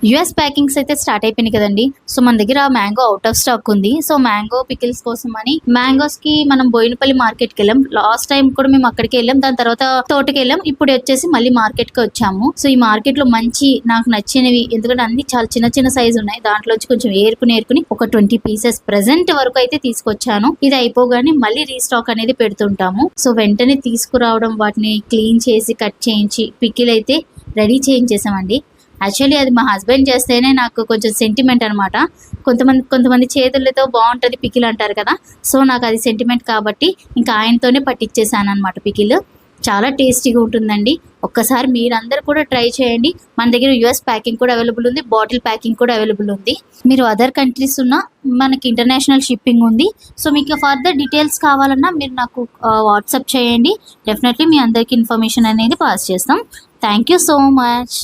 US packings అయితే start అయిపోయినాయి కదండి. సో మన దగ్గర మ్యాంగో అవుట్ ఆఫ్ స్టాక్ ఉంది. సో మ్యాంగో పికిల్స్ కోసం అని మ్యాంగోస్ కి మనం బోయినపల్లి మార్కెట్ కి వెళ్ళాం. లాస్ట్ టైం కూడా మేము అక్కడికి వెళ్ళాం. దాని తర్వాత తోటకి వెళ్ళాం. ఇప్పుడు వచ్చేసి మళ్ళీ మార్కెట్ కి వచ్చాము. సో ఈ మార్కెట్ లో మంచి నాకు నచ్చినవి, ఎందుకంటే అన్ని చాలా చిన్న చిన్న సైజు ఉన్నాయి. దాంట్లో వచ్చి కొంచెం ఏరుకుని ఒక 20 పీసెస్ ప్రెసెంట్ వరకు అయితే తీసుకొచ్చాను. ఇది అయిపోగానే మళ్ళీ రీస్టాక్ అనేది పెడుతుంటాము. సో వెంటనే తీసుకురావడం, వాటిని క్లీన్ చేసి కట్ చేయించి పికిల్ అయితే రెడీ చేయించేసామండి. యాక్చువల్లీ అది మా హస్బెండ్ చేస్తేనే నాకు కొంచెం సెంటిమెంట్ అనమాట. కొంతమంది చేతులతో బాగుంటుంది పికిల్ అంటారు కదా. సో నాకు అది సెంటిమెంట్ కాబట్టి ఇంకా ఆయనతోనే పట్టించేసాను అనమాట. పికిల్ చాలా టేస్టీగా ఉంటుందండి. ఒక్కసారి మీరందరూ కూడా ట్రై చేయండి. మన దగ్గర యూఎస్ ప్యాకింగ్ కూడా అవైలబుల్ ఉంది, బాటిల్ ప్యాకింగ్ కూడా అవైలబుల్ ఉంది. మీరు అదర్ కంట్రీస్ ఉన్న మనకి ఇంటర్నేషనల్ షిప్పింగ్ ఉంది. సో మీకు ఫర్దర్ డీటెయిల్స్ కావాలన్నా మీరు నాకు వాట్సాప్ చేయండి. డెఫినెట్లీ మీ అందరికీ ఇన్ఫర్మేషన్ అనేది పాస్ చేస్తాం. Thank you so much.